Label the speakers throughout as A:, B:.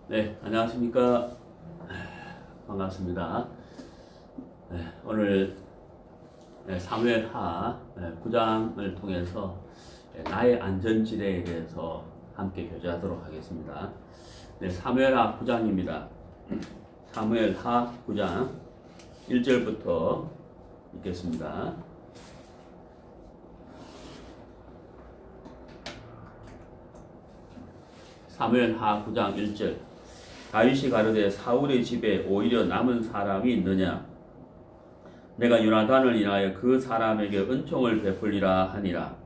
A: 네, 안녕하십니까. 반갑습니다. 네, 오늘 사무엘하 9장을 통해서 나의 안전지대에 대해서 함께 교제하도록 하겠습니다. 네, 사무엘하 9장입니다. 사무엘하 9장 1절부터 읽겠습니다. 사무엘하 9장 1절. 다윗이 가로되 사울의 집에 오히려 남은 사람이 있느냐? 내가 요나단을 인하여 그 사람에게 은총을 베풀리라 하니라.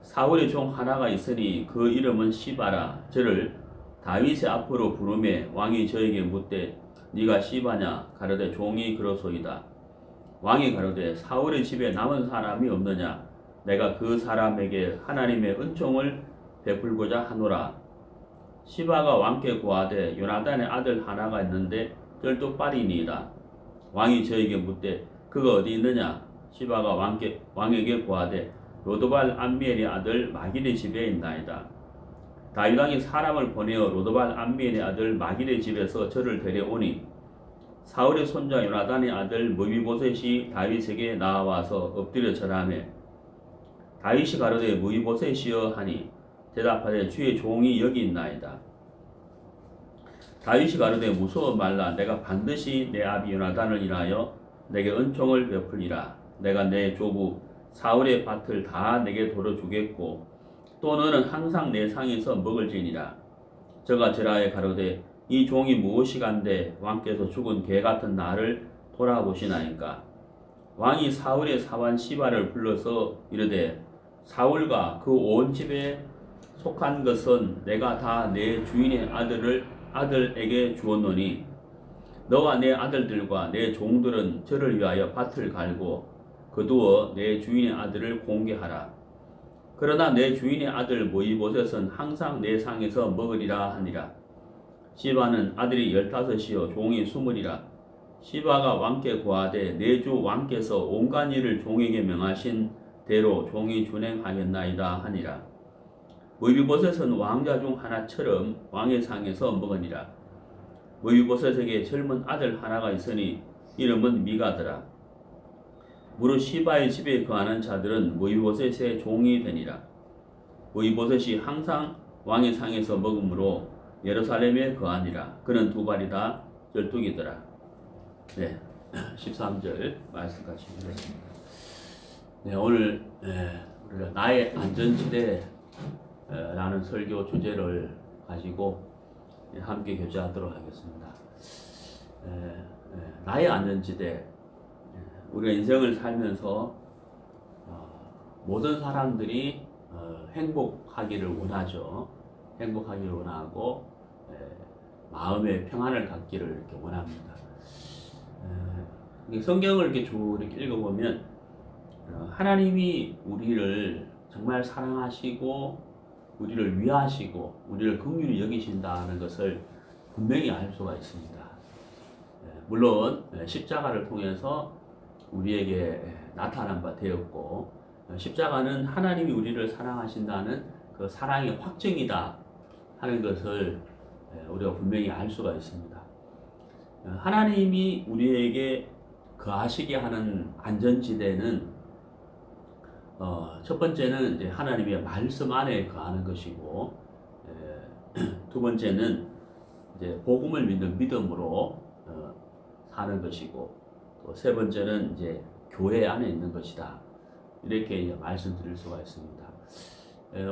A: 사울의 종 하나가 있으니 그 이름은 시바라. 저를 다윗의 앞으로 부르매 왕이 저에게 묻되 네가 시바냐? 가로되 종이 그러소이다. 왕이 가로되 사울의 집에 남은 사람이 없느냐? 내가 그 사람에게 하나님의 은총을 베풀고자 하노라. 시바가 왕께 고하되 요나단의 아들 하나가 있는데 쩔뚝발이니이다. 왕이 저에게 묻되 그가 어디 있느냐? 시바가 왕에게 고하되 로드발 암미엘의 아들 마길의 집에 있나이다. 다윗 왕이 사람을 보내어 로드발 암미엘의 아들 마길의 집에서 저를 데려오니 사울의 손자 요나단의 아들 무비보셋이 다윗에게 나와서 엎드려 절하매 다윗이 가로되 무비보셋이여 하니 대답하되 주의 종이 여기 있나이다. 다윗이 가로되 무서워 말라. 내가 반드시 내 아비 요나단을 인하여 내게 은총을 베풀리라. 내가 내 조부 사울의 밭을 다 내게 돌어주겠고 또 너는 항상 내 상에서 먹을지니라. 저가 저라에 가로되 이 종이 무엇이간데 왕께서 죽은 개 같은 나를 돌아보시나이까. 왕이 사울의 사환 시바를 불러서 이르되 사울과 그 온 집에 속한 것은 내가 다 내 주인의 아들에게 주었노니 너와 내 아들들과 내 종들은 저를 위하여 밭을 갈고 거두어 내 주인의 아들을 공개하라. 그러나 내 주인의 아들 무이보셋은 항상 내 상에서 먹으리라 하니라. 시바는 아들이 15이요 종이 20이라. 시바가 왕께 고하되 내 주 왕께서 온갖 일을 종에게 명하신 대로 종이 준행하였나이다 하니라. 무비보셋은 왕자 중 하나처럼 왕의 상에서 먹으니라. 무비보셋에게 젊은 아들 하나가 있으니 이름은 미가더라. 무릇 시바의 집에 거하는 자들은 무비보셋의 종이 되니라. 무비보셋이 항상 왕의 상에서 먹으므로 예루살렘에 거하니라. 그는 두 발이다 쩔뚝이더라. 네, 13절 말씀까지 읽었습니다. 네, 오늘 우리가 나의 안전지대 라는 설교 주제를 가지고 함께 교제하도록 하겠습니다. 나의 안전지대. 우리가 인생을 살면서 모든 사람들이 행복하기를 원하죠. 행복하기를 원하고 마음의 평안을 갖기를 이렇게 원합니다. 성경을 이렇게 쭉 이렇게 읽어보면 하나님이 우리를 정말 사랑하시고 우리를 위하시고 우리를 긍휼히 여기신다는 것을 분명히 알 수가 있습니다. 물론 십자가를 통해서 우리에게 나타난 바 되었고 십자가는 하나님이 우리를 사랑하신다는 그 사랑의 확증이다 하는 것을 우리가 분명히 알 수가 있습니다. 하나님이 우리에게 거하시게 하는 안전지대는 첫 번째는 이제 하나님의 말씀 안에 거하는 것이고, 두 번째는 이제 복음을 믿는 믿음으로 사는 것이고, 또 세 번째는 이제 교회 안에 있는 것이다. 이렇게 이제 말씀드릴 수가 있습니다.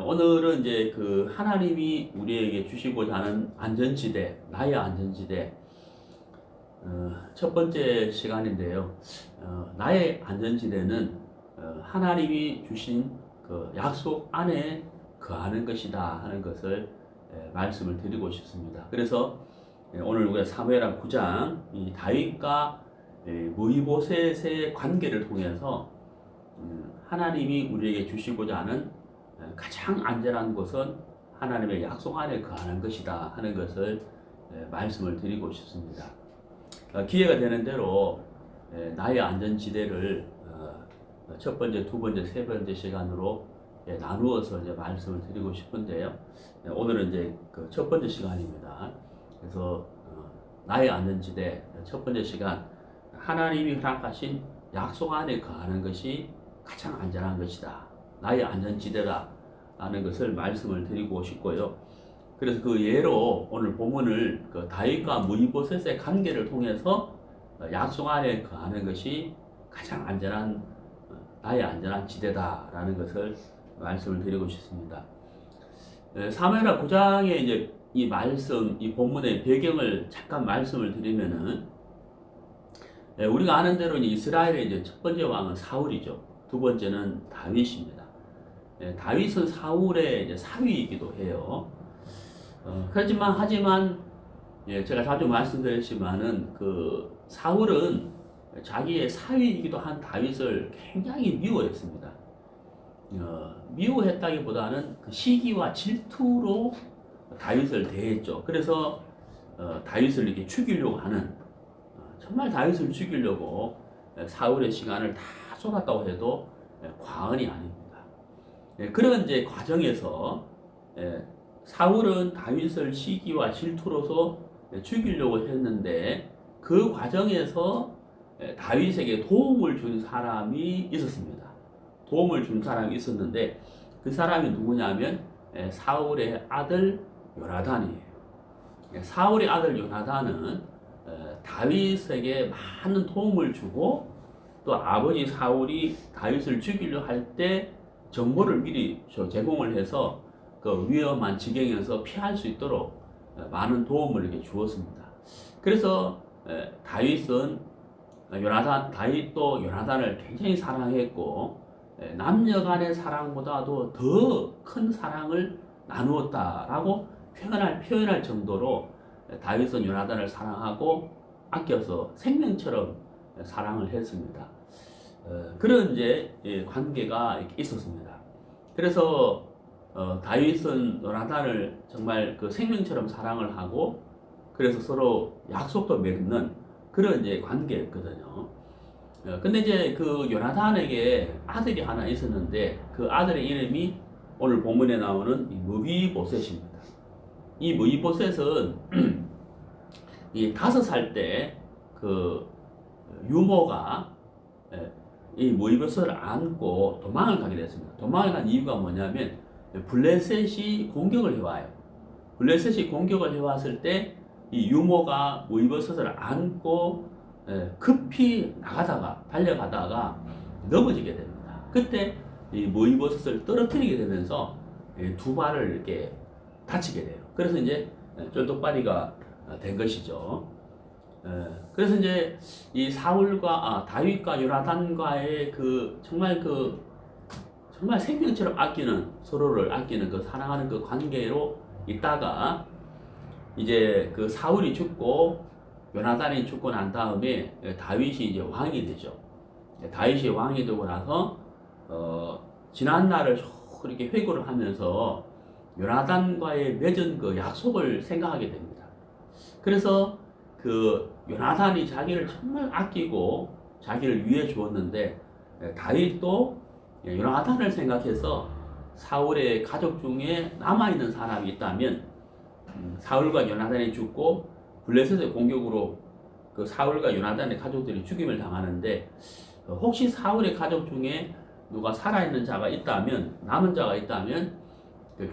A: 오늘은 이제 그 하나님이 우리에게 주시고자 하는 안전지대, 나의 안전지대, 첫 번째 시간인데요. 나의 안전지대는 하나님이 주신 그 약속 안에 거하는 것이다 하는 것을 말씀을 드리고 싶습니다. 그래서 오늘 우리가 사무엘하 9장 이 다윗과 무이보셋의 관계를 통해서 하나님이 우리에게 주시고자 하는 가장 안전한 곳은 하나님의 약속 안에 거하는 것이다 하는 것을 말씀을 드리고 싶습니다. 기회가 되는 대로 나의 안전지대를 첫 번째, 두 번째, 세 번째 시간으로 나누어서 이제 말씀을 드리고 싶은데요. 오늘은 이제 그 첫 번째 시간입니다. 그래서 나의 안전지대 첫 번째 시간, 하나님이 허락하신 약속 안에 거하는 것이 가장 안전한 것이다. 나의 안전지대다 라는 것을 말씀을 드리고 싶고요. 그래서 그 예로 오늘 본문을 그 다윗과 무이보셋의 관계를 통해서 약속 안에 거하는 것이 가장 안전한 나의 안전한 지대다라는 것을 말씀을 드리고 싶습니다. 사무엘하 9장의 이제 이 말씀, 이 본문의 배경을 잠깐 말씀을 드리면은, 우리가 아는 대로 이스라엘의 이제 첫 번째 왕은 사울이죠. 두 번째는 다윗입니다. 다윗은 사울의 이제 사위이기도 해요. 하지만 제가 자주 말씀드렸지만은 그 사울은 자기의 사위이기도 한 다윗을 굉장히 미워했습니다. 미워했다기보다는 그 시기와 질투로 다윗을 대했죠. 그래서 다윗을 이렇게 죽이려고 하는, 정말 다윗을 죽이려고 사울의 시간을 다 쏟았다고 해도 과언이 아닙니다. 그런 이제 과정에서 사울은 다윗을 시기와 질투로서 죽이려고 했는데, 그 과정에서 다윗에게 도움을 준 사람이 있었습니다. 도움을 준 사람이 있었는데, 그 사람이 누구냐면 사울의 아들 요나단이에요. 사울의 아들 요나단은 다윗에게 많은 도움을 주고, 또 아버지 사울이 다윗을 죽이려 할 때 정보를 미리 제공을 해서 그 위험한 지경에서 피할 수 있도록 많은 도움을 이렇게 주었습니다. 그래서 다윗도 요나단을 굉장히 사랑했고, 남녀 간의 사랑보다도 더 큰 사랑을 나누었다라고 표현할 정도로 다윗은 요나단을 사랑하고 아껴서 생명처럼 사랑을 했습니다. 그런 이제 관계가 있었습니다. 그래서 다윗은 요나단을 정말 그 생명처럼 사랑을 하고, 그래서 서로 약속도 맺는 그런 이제 관계였거든요. 근데 이제 그 요나단에게 아들이 하나 있었는데, 그 아들의 이름이 오늘 본문에 나오는 무비보셋입니다. 이 무비보셋은 이 5살 때 그 유모가 이 무비보셋을 안고 도망을 가게 됐습니다. 도망을 간 이유가 뭐냐면 블레셋이 공격을 해와요. 블레셋이 공격을 해왔을 때 이 유모가 무비보셋을 안고 급히 달려가다가 넘어지게 됩니다. 그때 이 무비보셋을 떨어뜨리게 되면서 두 발을 이렇게 다치게 돼요. 그래서 이제 쫄뚝발이가 된 것이죠. 그래서 이제 이 다윗과 요나단과의 정말 생명처럼 서로를 아끼는 그 사랑하는 그 관계로 있다가, 이제 그 사울이 죽고 요나단이 죽고 난 다음에 다윗이 이제 왕이 되죠. 다윗이 왕이 되고 나서 지난 날을 이렇게 회고를 하면서 요나단과의 맺은 그 약속을 생각하게 됩니다. 그래서 그 요나단이 자기를 정말 아끼고 자기를 위해 주었는데, 다윗도 요나단을 생각해서 사울의 가족 중에 남아있는 사람이 있다면, 사울과 요나단이 죽고 블레셋의 공격으로 그 사울과 요나단의 가족들이 죽임을 당하는데, 혹시 사울의 가족 중에 누가 살아있는 자가 있다면, 남은 자가 있다면, 그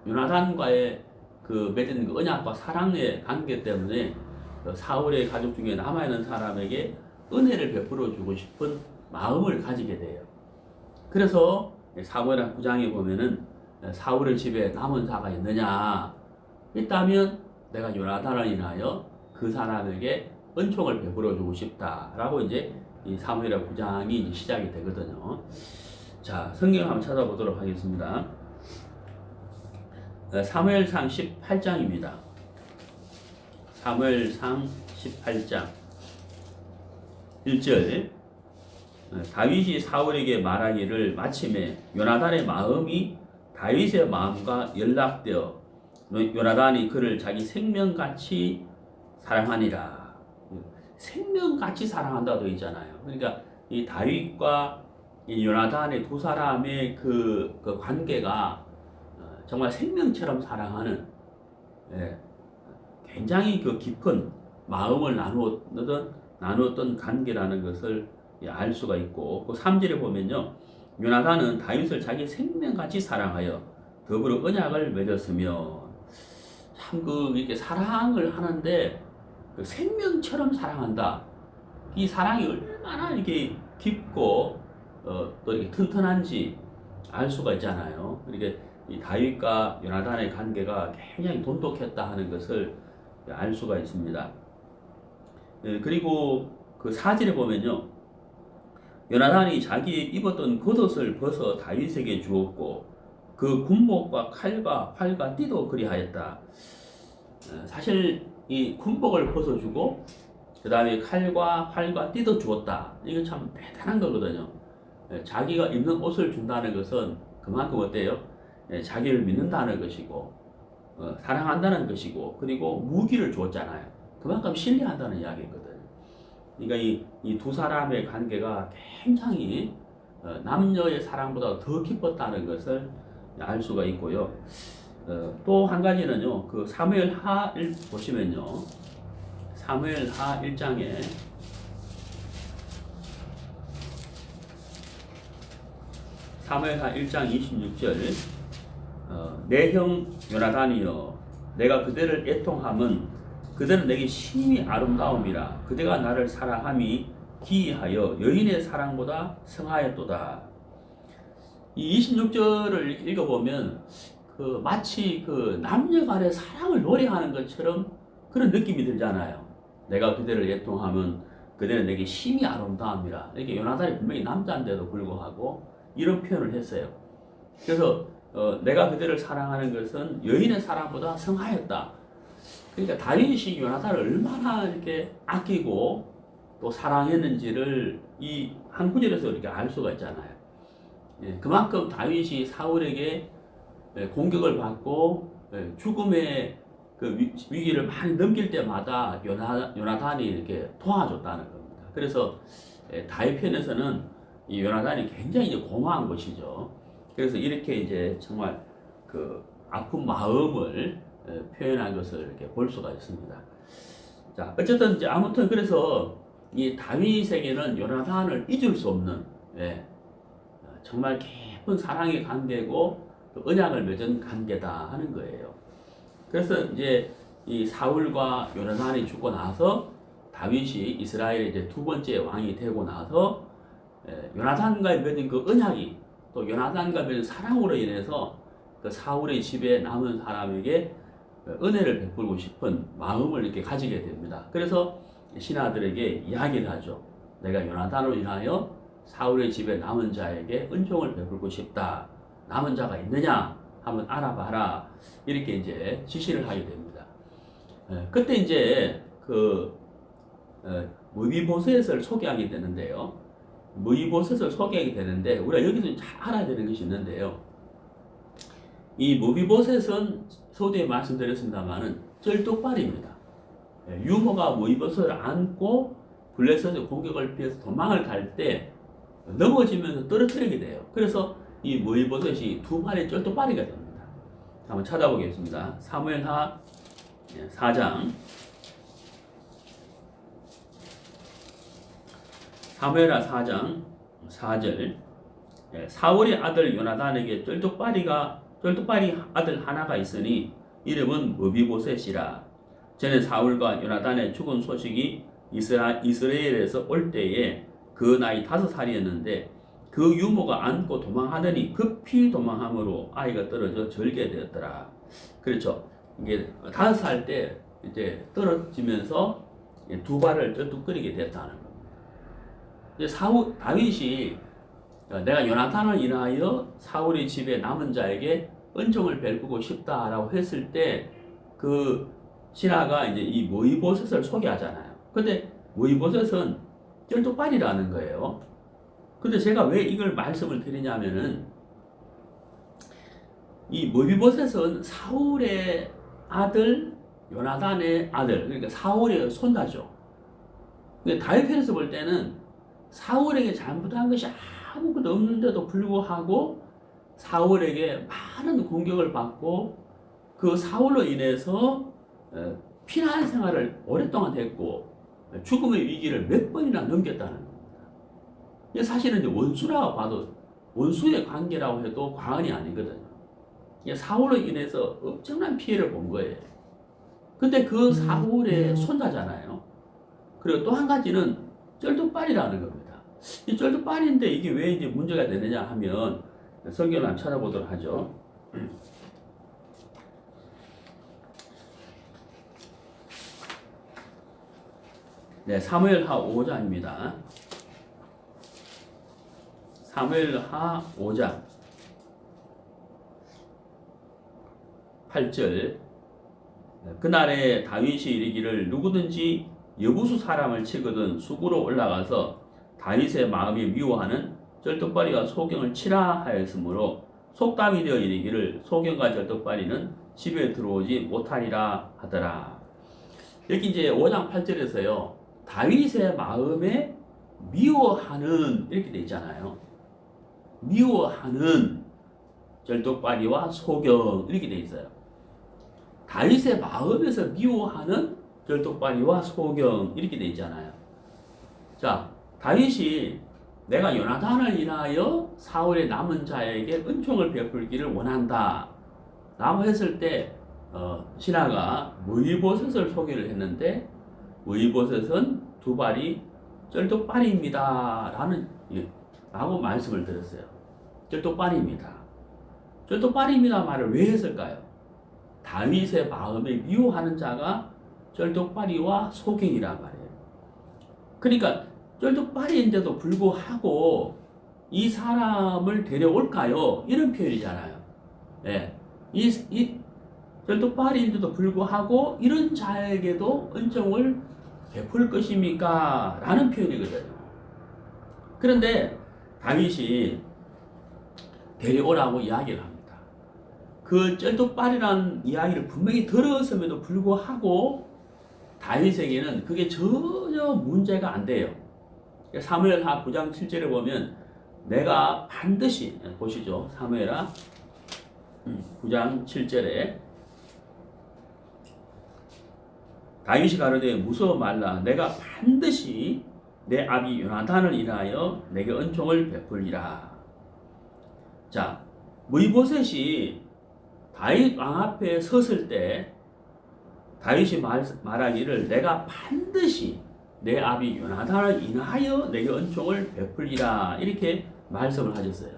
A: 요나단과의 그 맺은 그 언약과 사랑의 관계 때문에 그 사울의 가족 중에 남아있는 사람에게 은혜를 베풀어 주고 싶은 마음을 가지게 돼요. 그래서 사무엘하 9장에 보면은 사울의 집에 남은 자가 있다면 내가 요나단을 인하여 그 사람에게 은총을 베풀어 주고 싶다라고 이제 이 사무엘하 9장이 시작이 되거든요. 자, 성경을 한번 찾아보도록 하겠습니다. 사무엘상 18장입니다. 사무엘상 18장 1절, 다윗이 사울에게 말하기를 마침에 요나단의 마음이 다윗의 마음과 연락되어 요나단이 그를 자기 생명같이 사랑하니라. 생명같이 사랑한다고 되어 있잖아요. 그러니까 이 다윗과 이 요나단의 두 사람의 그 관계가 정말 생명처럼 사랑하는, 굉장히 그 깊은 마음을 나누었던 관계라는 것을 알 수가 있고, 그 3절에 보면요, 요나단은 다윗을 자기 생명같이 사랑하여 더불어 언약을 맺었으며, 참 이렇게 사랑을 하는데 그 생명처럼 사랑한다. 이 사랑이 얼마나 이렇게 깊고 또 이렇게 튼튼한지 알 수가 있잖아요. 이렇게 이 다윗과 요나단의 관계가 굉장히 돈독했다 하는 것을 알 수가 있습니다. 그리고 그 4절에 보면요, 요나단이 자기 입었던 겉옷을 벗어 다윗에게 주었고 그 군복과 칼과 활과 띠도 그리하였다. 사실 이 군복을 벗어주고 그 다음에 칼과 활과 띠도 주었다. 이거 참 대단한 거거든요. 자기가 입는 옷을 준다는 것은 그만큼 어때요? 자기를 믿는다는 것이고 사랑한다는 것이고, 그리고 무기를 주었잖아요. 그만큼 신뢰한다는 이야기거든요. 그러니까 이 두 사람의 관계가 굉장히 남녀의 사랑보다 더 깊었다는 것을 알 수가 있고요. 또 한 가지는요, 그 사무엘하 1 보시면요, 사무엘하 1장에 사무엘하 1장 26절, 내 형 요나단이여 내가 그대를 애통함은 그대는 내게 심히 아름다움이라 그대가 나를 사랑함이 기이하여 여인의 사랑보다 성하였도다. 이 26절을 읽어보면 마치 그 남녀 간의 사랑을 노래하는 것처럼 그런 느낌이 들잖아요. 내가 그대를 애통하면 그대는 내게 심히 아름다움이라. 이렇게 요나단이 분명히 남자인데도 불구하고 이런 표현을 했어요. 그래서 내가 그대를 사랑하는 것은 여인의 사랑보다 성하였다. 그러니까 다윗이 요나단을 얼마나 이렇게 아끼고 또 사랑했는지를 이 한 구절에서 이렇게 알 수가 있잖아요. 그만큼 다윗이 사울에게 공격을 받고 죽음의 그 위기를 많이 넘길 때마다 요나단이 이렇게 도와줬다는 겁니다. 그래서 다윗 편에서는 이 요나단이 굉장히 이제 고마운 것이죠. 그래서 이렇게 이제 정말 그 아픈 마음을 표현한 것을 이렇게 볼 수가 있습니다. 자, 어쨌든 이제 아무튼 그래서 이 다윗에게는 요나단을 잊을 수 없는 정말 깊은 사랑의 관계고 또 언약을 맺은 관계다 하는 거예요. 그래서 이제 이 사울과 요나단이 죽고 나서 다윗이 이스라엘의 이제 두 번째 왕이 되고 나서 요나단과 맺은 그 언약이 또 요나단과 맺은 사랑으로 인해서 그 사울의 집에 남은 사람에게 은혜를 베풀고 싶은 마음을 이렇게 가지게 됩니다. 그래서 신하들에게 이야기를 하죠. 내가 요나단으로 인하여 사울의 집에 남은 자에게 은총을 베풀고 싶다. 남은 자가 있느냐? 한번 알아봐라. 이렇게 이제 지시를 하게 됩니다. 그때 이제 무비보셋을 소개하게 되는데요. 무비보셋을 소개하게 되는데 우리가 여기서 잘 알아야 되는 것이 있는데요. 이 무비보셋은 서두에 말씀드렸습니다만은 쩔뚝발입니다. 유모가 무비보셋을 안고 블레셋의 공격을 피해서 도망을 갈 때 넘어지면서 떨어뜨리게 돼요. 그래서 이 무비보셋이 두 발의 쩔뚝발이가 됩니다. 한번 찾아보겠습니다. 사무엘하 4장 사무엘하 4장 4절, 사울의 아들 요나단에게 쩔뚝발이 아들 하나가 있으니 이름은 무비보셋이라. 전에 사울과 요나단의 죽은 소식이 이스라엘에서 올 때에 그 나이 5살이었는데 그 유모가 안고 도망하더니 급히 도망함으로 아이가 떨어져 절개되었더라. 그렇죠. 이게 5살 때 이제 떨어지면서 두 발을 쩔뚝거리게 됐다는 겁니다. 다윗이 내가 요나단을 인하여 사울의 집에 남은 자에게 은총을 베푸고 싶다라고 했을 때 그 신하가 이제 이 무비보셋을 소개하잖아요. 근데 무비보셋은 쩔뚝발이라는 거예요. 근데 제가 왜 이걸 말씀을 드리냐면은 이 무비보셋은 사울의 아들 요나단의 아들, 그러니까 사울의 손자죠. 근데 다윗 편에서 볼 때는 사울에게 잘못한 것이 아무것도 없는데도 불구하고 사울에게 많은 공격을 받고 그 사울로 인해서 피난 생활을 오랫동안 했고 죽음의 위기를 몇 번이나 넘겼다는 겁니다. 사실은 이제 원수라고 봐도 원수의 관계라고 해도 과언이 아니거든요. 사울로 인해서 엄청난 피해를 본 거예요. 근데 그 사울의 손자잖아요. 그리고 또 한 가지는 쩔뚝발이라는 겁니다. 이 쩔뚝발인데 이게 왜 이제 문제가 되느냐 하면 성경을 한번 찾아보도록 하죠. 네, 사무엘하 5장입니다. 사무엘하 5장 8절. 그날에 다윗이 이르기를 누구든지 여부수 사람을 치거든 수구로 올라가서 다윗의 마음이 미워하는 쩔뚝발이와 소경을 치라 하였으므로 속담이 되어 이르기를 소경과 쩔뚝발이는 집에 들어오지 못하리라 하더라. 여기 이제 5장 8절에서요. 다윗의 마음에 미워하는 이렇게 돼 있잖아요. 미워하는 쩔뚝발이와 소경 이렇게 돼 있어요. 다윗의 마음에서 미워하는 쩔뚝발이와 소경 이렇게 돼 있잖아요. 자, 다윗이 내가 요나단을 인하여 사울의 남은 자에게 은총을 베풀기를 원한다 라고 했을 때 신하가 무이보셋을 소개를 했는데 무이보셋은 두 발이 쩔뚝발입니다 라고 말씀을 드렸어요. 쩔뚝발입니다. 쩔뚝발입니다 말을 왜 했을까요? 다윗의 마음에 미워하는 자가 쩔뚝발이와 소경이란 말이에요. 그러니까 쩔뚝발인데도 불구하고 이 사람을 데려올까요? 이런 표현이잖아요. 네. 이 쩔뚝발인데도 불구하고 이런 자에게도 은총을 베풀 것입니까? 라는 표현이거든요. 그런데 다윗이 데려오라고 이야기를 합니다. 그 쩔뚝발이라는 이야기를 분명히 들었음에도 불구하고 다윗에게는 그게 전혀 문제가 안 돼요. 사무엘하 9장 7절에 보면 내가 반드시 보시죠. 사무엘하 9장 7절에 다윗이 가로되 무서워 말라 내가 반드시 내 아비 요나단을 인하여 내게 은총을 베풀리라. 자, 무이보셋이 다윗 왕 앞에 섰을 때 다윗이 말하기를 내가 반드시 내 아비 요나단을 인하여 내게 은총을 베풀리라 이렇게 말씀을 하셨어요.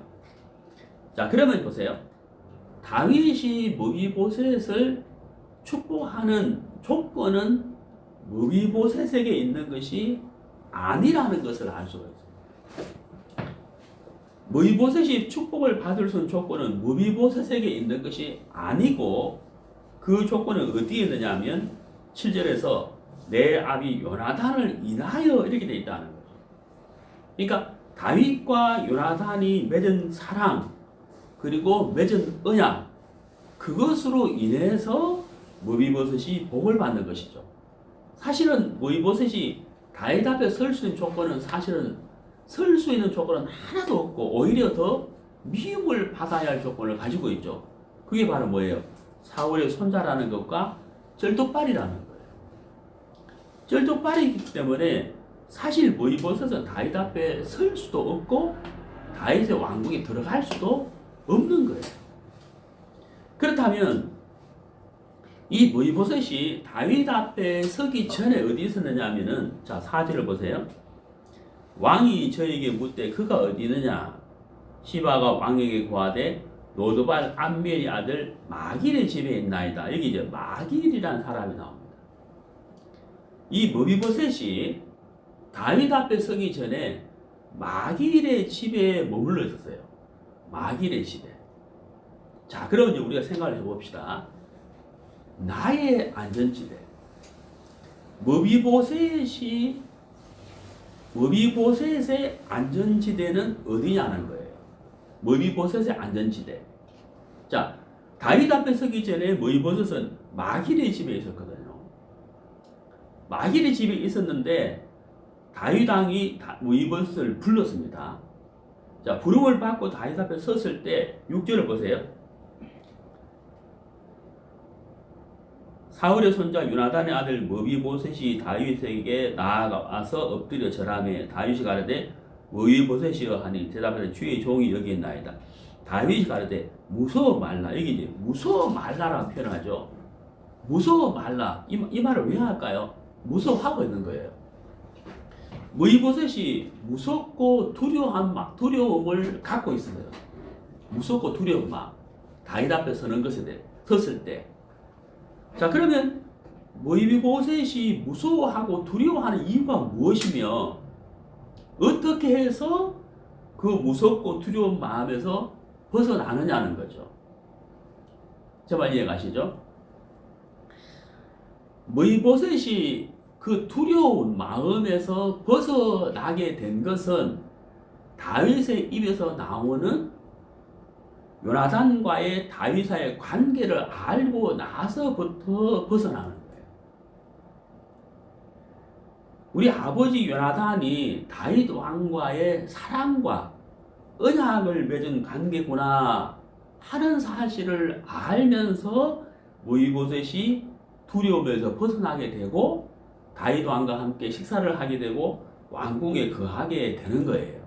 A: 자, 그러면 보세요. 다윗이 무비보셋을 축복하는 조건은 무비보셋에게 있는 것이 아니라는 것을 알 수가 있어요. 무비보셋이 축복을 받을 수 있는 조건은 무비보셋에게 있는 것이 아니고 그 조건은 어디에 있느냐 하면 7절에서 내 아비 요나단을 인하여 이렇게 되어 있다는 거죠. 그러니까 다윗과 요나단이 맺은 사랑 그리고 맺은 언약 그것으로 인해서 무비보셋이 복을 받는 것이죠. 사실은 무비보셋이 다윗 앞에 설 수 있는 조건은 사실은 설 수 있는 조건은 하나도 없고 오히려 더 미움을 받아야 할 조건을 가지고 있죠. 그게 바로 뭐예요? 사울의 손자라는 것과 쩔뚝발이라는 거예요. 쩔뚝발이기 때문에 사실 무비보셋은 다윗 앞에 설 수도 없고 다윗의 왕국에 들어갈 수도 없는 거예요. 그렇다면 이 무비보셋이 다윗 앞에 서기 전에 어디 있었느냐 하면은 자 4절을 보세요. 왕이 저에게 묻되 그가 어디 있느냐 시바가 왕에게 고하되 로드발 암멜의 아들 마길의 집에 있나이다. 여기 이제 마길이라는 사람이 나옵니다. 이 무비보셋이 다윗 앞에 서기 전에 마길의 집에 머물러 있었어요. 마길의 집에. 자, 그럼 이제 우리가 생각을 해봅시다. 나의 안전지대. 무비보셋의 안전지대는 어디냐는 거예요. 무비보셋의 안전지대. 자, 다윗 앞에 서기 전에 무비보셋은 마길의 집에 있었거든요. 마길의 집에 있었는데 다윗 왕이 무비보셋을 불렀습니다. 자, 부름을 받고 다윗 앞에 섰을 때 6절을 보세요. 사울의 손자 요나단의 아들 머비보셋이 다윗에게 나아가서 엎드려 절하매 다윗이 가르되 머비보셋이여 하니 대답하되 주의 종이 여기 있나이다. 다윗이 가르되 무서워 말라. 여기 이제 무서워 말라라고 표현하죠. 무서워 말라. 이 말을 왜 할까요? 무서워하고 있는 거예요. 머비보셋이 무섭고 두려움을 갖고 있어요. 무섭고 두려운 마음. 다윗 앞에 섰을 때. 자, 그러면 머비보셋이 무서워하고 두려워하는 이유가 무엇이며 어떻게 해서 그 무섭고 두려운 마음에서 벗어나느냐는 거죠. 제 말 이해가시죠? 머비보셋이 그 두려운 마음에서 벗어나게 된 것은 다윗의 입에서 나오는 요나단과의 다윗과의 관계를 알고 나서부터 벗어나는 거예요. 우리 아버지 요나단이 다윗 왕과의 사랑과 언약을 맺은 관계구나 하는 사실을 알면서 머비보셋이 두려움에서 벗어나게 되고 다윗 왕과 함께 식사를 하게 되고 왕궁에 거하게 되는 거예요.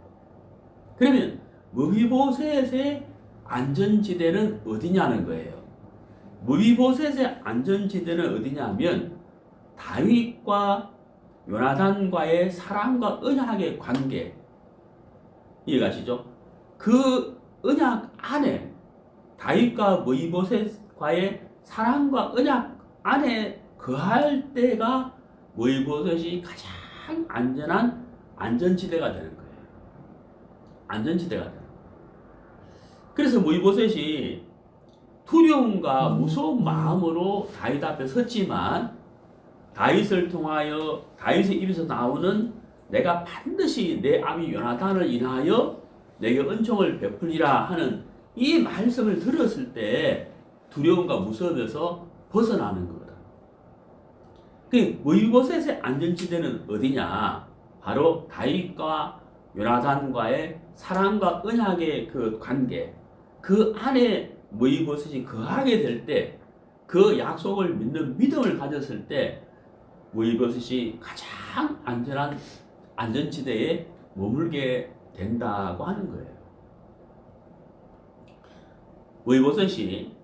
A: 그러면 머비보셋의 안전지대는 어디냐는 거예요. 머비보셋의 안전지대는 어디냐면 다윗과 요나단과의 사랑과 언약의 관계, 이해가시죠? 그 언약 안에 다윗과 머비보셋과의 사랑과 언약 안에 거할 때가 머비보셋이 가장 안전한 안전지대가 되는 거예요. 안전지대가 되는 거예요. 그래서 머비보셋이 두려움과 무서운 마음으로 다윗 앞에 섰지만 다윗을 통하여 다윗의 입에서 나오는 내가 반드시 내 아비 요나단을 인하여 내게 은총을 베풀리라 하는 이 말씀을 들었을 때 두려움과 무서움에서 벗어나는 거다. 그 머비보셋의 안전지대는 어디냐? 바로 다윗과 요나단과의 사랑과 언약의 그 관계, 그 안에 머비보셋이 거하게 될 때, 그 약속을 믿는 믿음을 가졌을 때 머비보셋이 가장 안전한 안전지대에 머물게 된다고 하는 거예요. 머비보셋이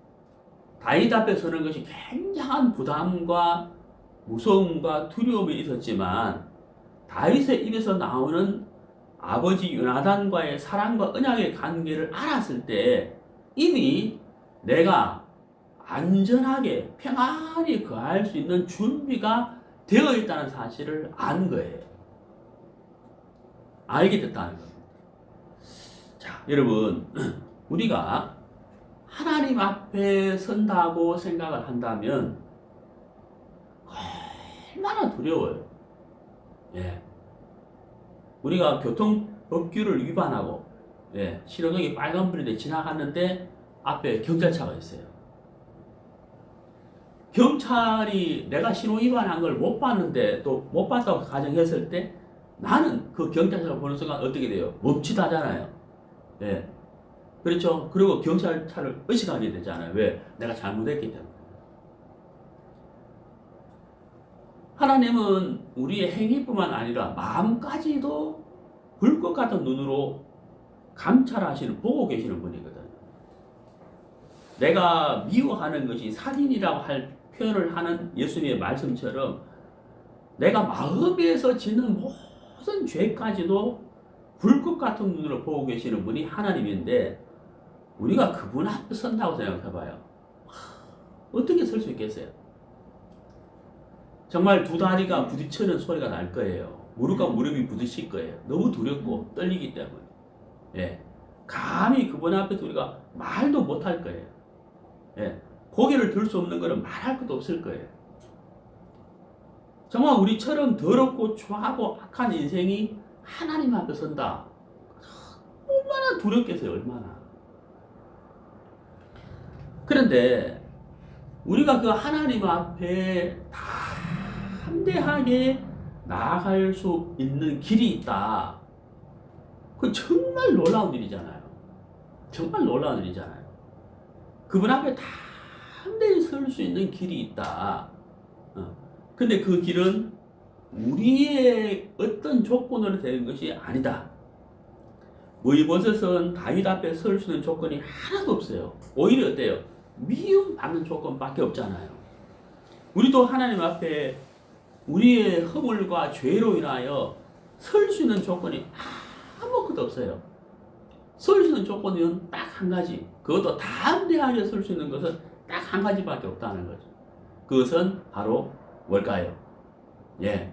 A: 다윗 앞에 서는 것이 굉장한 부담과 무서움과 두려움이 있었지만 다윗의 입에서 나오는 아버지 요나단과의 사랑과 언약의 관계를 알았을 때 이미 내가 안전하게 평안히 거할 수 있는 준비가 되어 있다는 사실을 안 거예요. 알게 됐다는 겁니다. 자, 여러분, 우리가 하나님 앞에 선다고 생각을 한다면 얼마나 두려워요. 예. 우리가 교통법규를 위반하고 신호등이 빨간불인데 지나갔는데 앞에 경찰차가 있어요. 경찰이 내가 신호 위반한 걸 못 봤는데 또 못 봤다고 가정했을 때 나는 그 경찰차를 보는 순간 어떻게 돼요? 멈칫하잖아요. 예. 그렇죠? 그리고 경찰차를 의식하게 되잖아요. 왜? 내가 잘못했기 때문에. 하나님은 우리의 행위뿐만 아니라 마음까지도 불꽃 같은 눈으로 감찰하시는, 보고 계시는 분이거든요. 내가 미워하는 것이 살인이라고 할 표현을 하는 예수님의 말씀처럼 내가 마음에서 짓는 모든 죄까지도 불꽃 같은 눈으로 보고 계시는 분이 하나님인데 우리가 그분 앞에 선다고 생각해봐요. 어떻게 설 수 있겠어요? 정말 두 다리가 부딪히는 소리가 날 거예요. 무릎과 무릎이 부딪힐 거예요. 너무 두렵고 떨리기 때문에. 예. 감히 그분 앞에서 우리가 말도 못할 거예요. 예. 고개를 들 수 없는 거는 말할 것도 없을 거예요. 정말 우리처럼 더럽고 추하고 악한 인생이 하나님 앞에 선다. 얼마나 두렵겠어요, 얼마나. 그런데 우리가 그 하나님 앞에 담대하게 나아갈 수 있는 길이 있다. 그 정말 놀라운 일이잖아요. 정말 놀라운 일이잖아요. 그분 앞에 담대히 설 수 있는 길이 있다. 근데 그 길은 우리의 어떤 조건으로 되는 것이 아니다. 모이보셋은 다윗 앞에 설 수 있는 조건이 하나도 없어요. 오히려 어때요? 미움받는 조건밖에 없잖아요. 우리도 하나님 앞에 우리의 허물과 죄로 인하여 설 수 있는 조건이 아무것도 없어요. 설 수 있는 조건은 딱 한 가지. 그것도 담대하게 설 수 있는 것은 딱 한 가지밖에 없다는 거죠. 그것은 바로 뭘까요? 예,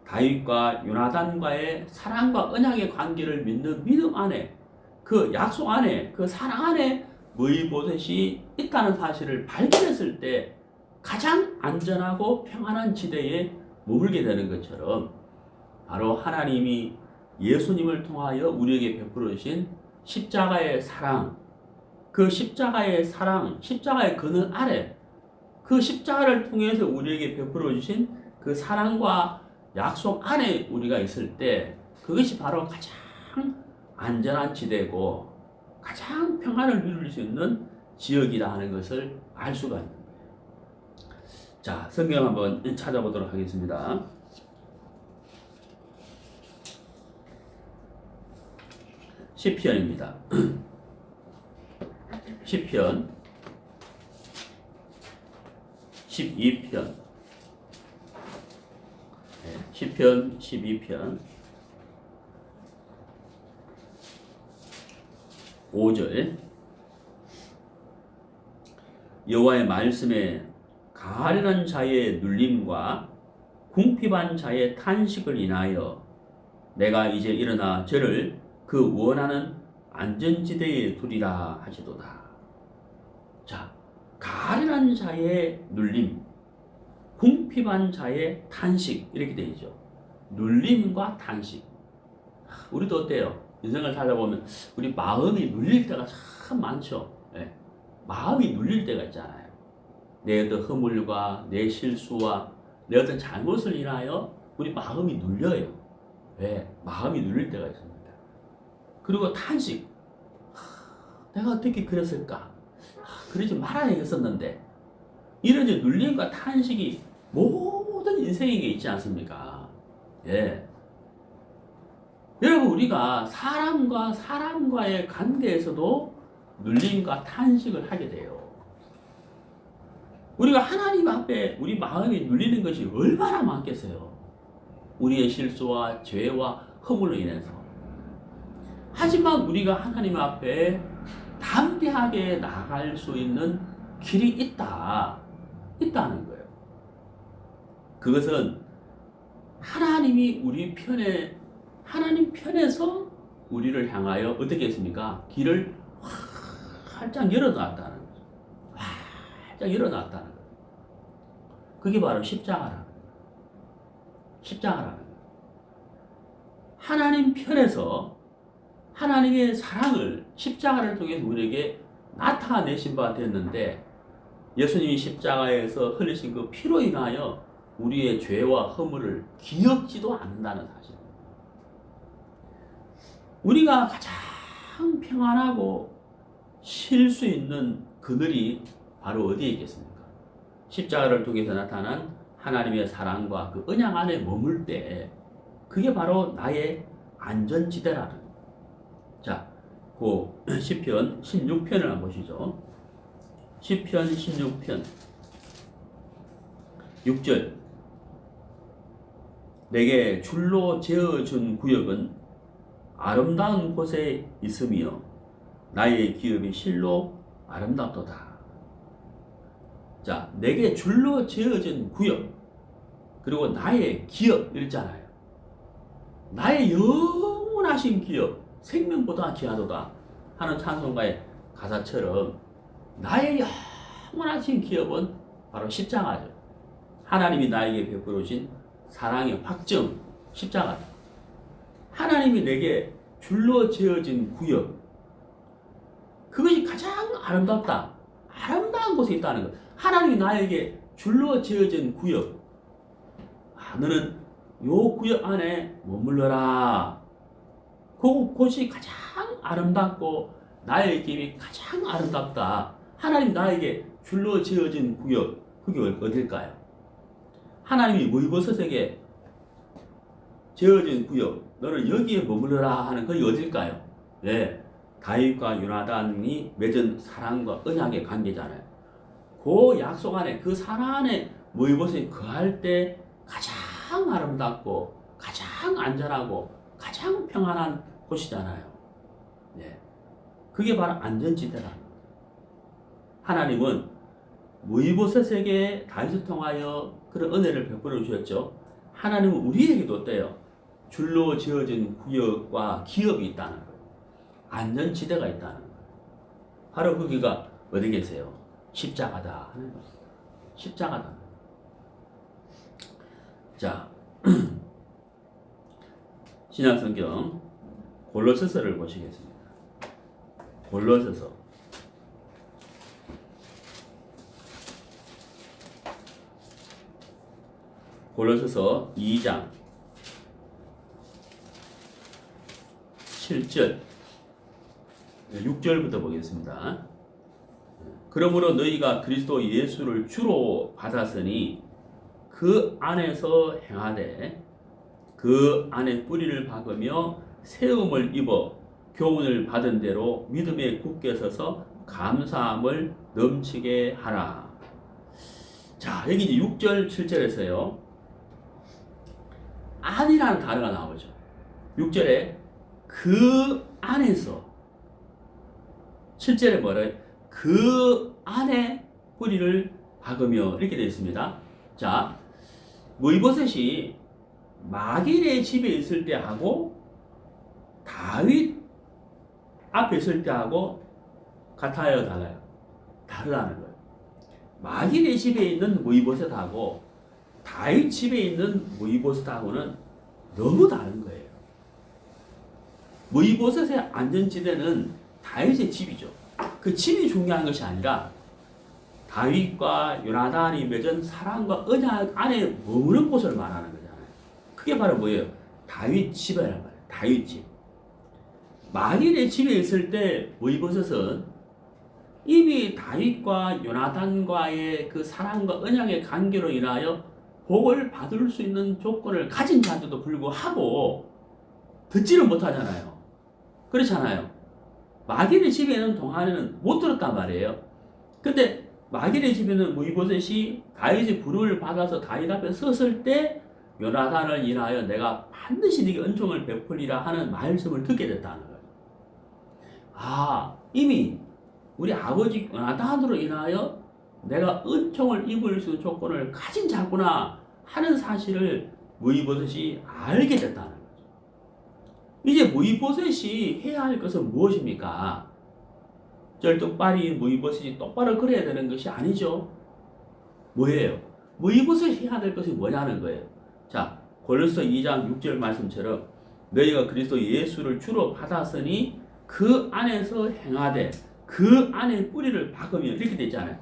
A: 다윗과 요나단과의 사랑과 언약의 관계를 믿는 믿음 안에, 그 약속 안에, 그 사랑 안에 무이보셋이 있다는 사실을 발견했을 때 가장 안전하고 평안한 지대에 머물게 되는 것처럼, 바로 하나님이 예수님을 통하여 우리에게 베풀어 주신 십자가의 사랑, 그 십자가의 사랑, 십자가의 그늘 아래, 그 십자가를 통해서 우리에게 베풀어 주신 그 사랑과 약속 안에 우리가 있을 때, 그것이 바로 가장 안전한 지대고 가장 평안을 누릴 수 있는 지역이다 하는 것을 알 수가 있는 거예요. 자, 성경 한번 찾아보도록 하겠습니다. 시편입니다. 시편 12편, 시편 12편 5절, 여호와의 말씀에 가련한 자의 눌림과 궁핍한 자의 탄식을 인하여 내가 이제 일어나 저를 그 원하는 안전지대에 두리라 하시도다. 자, 가련한 자의 눌림, 궁핍한 자의 탄식, 이렇게 되어 있죠. 눌림과 탄식. 우리도 어때요? 인생을 살아보면 우리 마음이 눌릴 때가 참 많죠. 네. 마음이 눌릴 때가 있잖아요. 내 어떤 허물과 내 실수와 내 어떤 잘못을 인하여 우리 마음이 눌려요. 네. 마음이 눌릴 때가 있습니다. 그리고 탄식. 내가 어떻게 그랬을까? 그러지 말아야 했었는데. 이런 눌림과 탄식이 모든 인생에게 있지 않습니까? 예. 여러분, 우리가 사람과의 관계에서도 눌림과 탄식을 하게 돼요. 우리가 하나님 앞에 우리 마음이 눌리는 것이 얼마나 많겠어요. 우리의 실수와 죄와 허물로 인해서. 하지만 우리가 하나님 앞에 담대하게 나아갈 수 있는 길이 있다는 거예요. 그것은 하나님이 우리 편에, 하나님 편에서 우리를 향하여 어떻게 했습니까? 길을 활짝 열어놨다는 거죠. 활짝 열어놨다는 거죠. 그게 바로 십자가라는 거예요. 십자가라는 거예요. 하나님 편에서 하나님의 사랑을 십자가를 통해서 우리에게 나타내신 바 됐는데, 예수님이 십자가에서 흘리신 그 피로 인하여 우리의 죄와 허물을 기억지도 않는다는 사실. 우리가 가장 평안하고 쉴 수 있는 그늘이 바로 어디에 있겠습니까? 십자가를 통해서 나타난 하나님의 사랑과 그 언약 안에 머물 때, 그게 바로 나의 안전지대라는 거예요. 자, 그 시편 16편을 한번 보시죠. 시편 16편 6절, 내게 줄로 재어준 구역은 아름다운 곳에 있으며 나의 기업이 실로 아름답도다. 자, 내게 줄로 재어진 구역, 그리고 나의 기업 이랬잖아요. 나의 영원하신 기업, 생명보다 귀하도다 하는 찬송가의 가사처럼 나의 영원하신 기업은 바로 십자가죠. 하나님이 나에게 베풀어 주신 사랑의 확정, 십자가다. 하나님이 내게 줄로 재어진 구역, 그것이 가장 아름답다. 아름다운 곳에 있다는 것. 하나님이 나에게 줄로 재어진 구역, 너는 요 구역 안에 머물러라. 그곳이 가장 아름답고 나의 길이 가장 아름답다. 하나님 나에게 줄로 지어진 구역, 그게 어딜까요? 하나님이 모이보셋에게 재어진 구역, 너는 여기에 머물러라 하는 그게 어딜까요? 네, 다윗과 요나단이 맺은 사랑과 언약의 관계잖아요. 그 약속 안에, 그 사랑 안에 모이보셋이 거할 때 가장 아름답고 가장 안전하고 가장 평안한 곳이잖아요. 네, 그게 바로 안전지대라는 거예요. 하나님은 모이보셋에게 다윗을 통하여 그런 은혜를 베풀어 주셨죠. 하나님은 우리에게도 어때요? 줄로 지어진 구역과 기업이 있다는 거예요. 안전지대가 있다는 거예요. 바로 거기가 어디 계세요? 십자가다 하는 거예요. 십자가다. 자, 신약성경 골로새서를 보시겠습니다. 골로새서 골로새서 2장 7절 6절부터 보겠습니다. 그러므로 너희가 그리스도 예수를 주로 받았으니 그 안에서 행하되 그 안에 뿌리를 박으며 세움을 입어 교훈을 받은 대로 믿음에 굳게 서서 감사함을 넘치게 하라. 자, 여기 이제 6절 7절에서요 안이라는 단어가 나오죠. 6절에 그 안에서, 7절에 뭐래요? 그 안에 뿌리를 박으며 이렇게 되어 있습니다. 자, 모이보셋이 마길의 집에 있을 때하고 다윗 앞에 있을 때하고 같아요, 달라요? 다르다는 거예요. 마길의 집에 있는 모이보셋하고 다윗 집에 있는 모이보셋하고는 너무 다른 거예요. 모이보셋의 안전지대는 다윗의 집이죠. 그 집이 중요한 것이 아니라 다윗과 요나단이 맺은 사랑과 언약 안에 머무는 곳을 말하는 거잖아요. 그게 바로 뭐예요? 다윗 집이란 말이에요. 다윗 집. 마길의 집에 있을 때 모이보셋은 이미 다윗과 요나단과의 그 사랑과 언약의 관계로 인하여 복을 받을 수 있는 조건을 가진 자한테도 불구하고 듣지를 못하잖아요. 그렇잖아요. 마길의 집에 있는 동안에는 못 들었단 말이에요. 근데 마길의 집에는 모이보셋이 다윗의 부름을 받아서 다윗 앞에 섰을 때 요나단을 인하여 내가 반드시 네게 은총을 베풀리라 하는 말씀을 듣게 됐다는 거예요. 아, 이미 우리 아버지 요나단으로 인하여 내가 은총을 입을 수 있는 조건을 가진 자구나 하는 사실을 모이보셋이 알게 됐다는 거죠. 이제 모이보셋이 해야 할 것은 무엇입니까? 절뚝발이 모이보셋이 똑바로 그래야 되는 것이 아니죠. 뭐예요? 모이보셋이 해야 될 것이 뭐냐는 거예요. 자, 골로새 2장 6절 말씀처럼 너희가 그리스도 예수를 주로 받았으니 그 안에서 행하되 그 안에 뿌리를 박으며 이렇게 되어 있잖아요.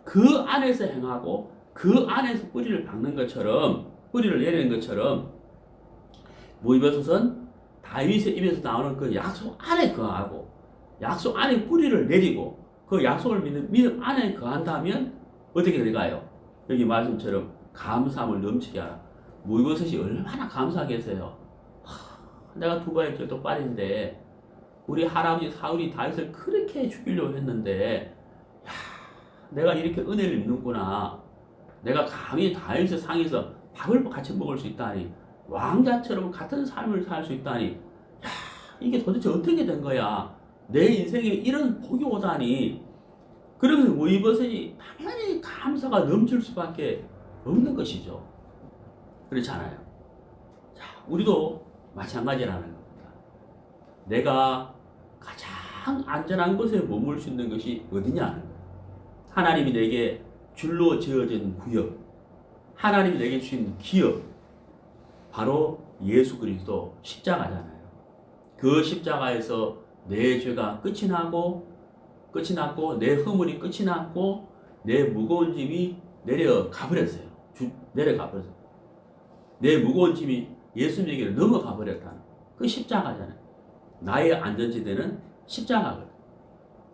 A: 그 안에서 행하고 그 안에서 뿌리를 박는 것처럼, 뿌리를 내리는 것처럼 모이보셋은 다윗의 입에서 나오는 그 약속 안에 거하고 약속 안에 뿌리를 내리고 그 약속을 믿는 믿음 안에 거한다면 어떻게 될까요? 여기 말씀처럼 감사함을 넘치게 하라. 모이보셋이 얼마나 감사하겠어요. 내가 두바의 절뚝발인데 우리 할아버지 사울이 다윗을 그렇게 죽이려고 했는데 내가 이렇게 은혜를 입는구나. 내가 감히 다윗의 상에서 밥을 같이 먹을 수 있다니, 왕자처럼 같은 삶을 살 수 있다니, 야, 이게 도대체 어떻게 된 거야? 내 인생에 이런 복이 오다니. 그러면서 모이보셋이 당연히 감사가 넘칠 수밖에 없는 것이죠. 그렇잖아요. 자, 우리도 마찬가지라는 겁니다. 내가 가장 안전한 곳에 머물 수 있는 것이 어디냐는 거예요. 하나님이 내게 줄로 지어진 구역, 하나님이 내게 주신 기업, 바로 예수 그리스도 십자가잖아요. 그 십자가에서 내 죄가 끝이 났고 내 허물이 끝이 났고 내 무거운 짐이 내려가 버렸어요. 내려가 버렸어요. 내 무거운 짐이 예수님에게 넘어가 버렸다는 그 십자가잖아요. 나의 안전지대는 십자가거든요.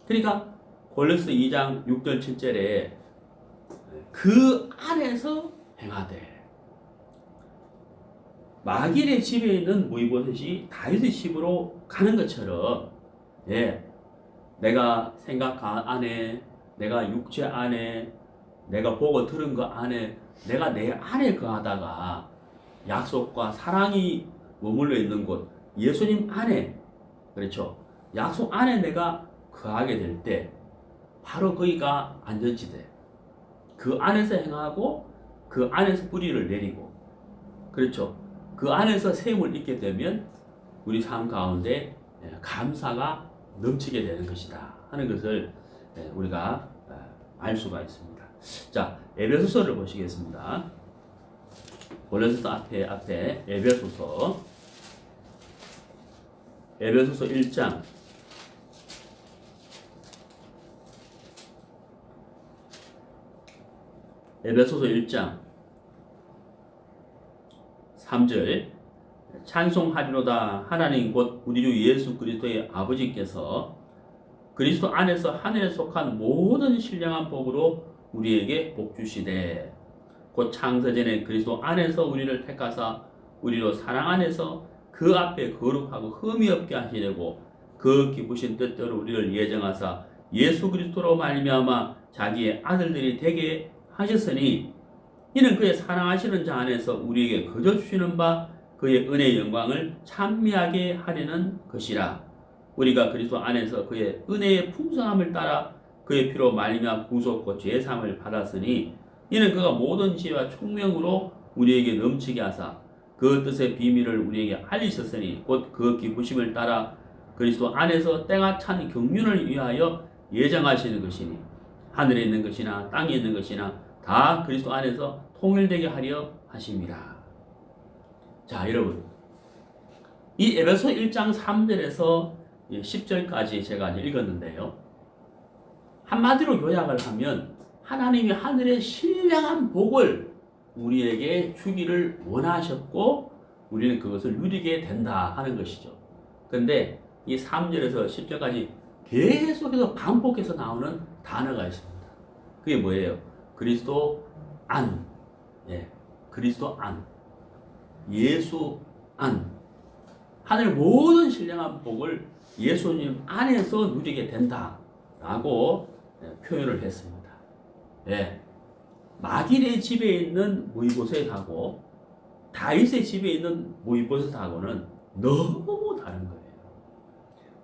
A: 그러니까 골로새 2장 6절 7절에 그 안에서 행하되, 마길의 집에 있는 무이보셋이 다윗의 집으로 가는 것처럼, 예, 내가 생각 안에, 내가 육체 안에, 내가 보고 들은 것 안에, 내가 내 안에 거하다가 약속과 사랑이 머물러 있는 곳, 예수님 안에, 그렇죠? 약속 안에 내가 거하게 될 때, 바로 거기가 안전지대. 그 안에서 행하고, 그 안에서 뿌리를 내리고, 그렇죠? 그 안에서 세움을 잊게 되면 우리 삶 가운데 감사가 넘치게 되는 것이다 하는 것을 우리가 알 수가 있습니다. 자, 에베소서를 보시겠습니다. 고린도서 앞에 에베소서 1장 에베소서 1장 3절 찬송하리로다. 하나님 곧 우리 주 예수 그리스도의 아버지께서 그리스도 안에서 하늘에 속한 모든 신령한 복으로 우리에게 복 주시되 곧 창세전에 그리스도 안에서 우리를 택하사 우리로 사랑 안에서 그 앞에 거룩하고 흠이 없게 하시려고 그 기쁘신 뜻대로 우리를 예정하사 예수 그리스도로 말미암아 자기의 아들들이 되게 하셨으니 이는 그의 사랑하시는 자 안에서 우리에게 거저 주시는 바 그의 은혜의 영광을 찬미하게 하려는 것이라. 우리가 그리스도 안에서 그의 은혜의 풍성함을 따라 그의 피로 말미암아 구속과 죄사함을 받았으니 이는 그가 모든 지혜와 총명으로 우리에게 넘치게 하사 그 뜻의 비밀을 우리에게 알리셨으니 곧 그 기쁘심을 따라 그리스도 안에서 때가 찬 경륜을 위하여 예정하시는 것이니 하늘에 있는 것이나 땅에 있는 것이나 다 그리스도 안에서 통일되게 하려 하심이라. 자, 여러분, 이 에베소 1장 3절에서 10절까지 제가 읽었는데요. 한마디로 요약을 하면 하나님이 하늘의 신령한 복을 우리에게 주기를 원하셨고 우리는 그것을 누리게 된다 하는 것이죠. 그런데 이 3절에서 10절까지 계속해서 반복해서 나오는 단어가 있습니다. 그게 뭐예요? 그리스도 안, 그리스도 안, 예수 안, 하늘 모든 신령한 복을 예수님 안에서 누리게 된다라고 표현을 했습니다. 마길의 집에 있는 무이보셋하고 다윗의 집에 있는 무이보셋하고는 너무 다른 거예요.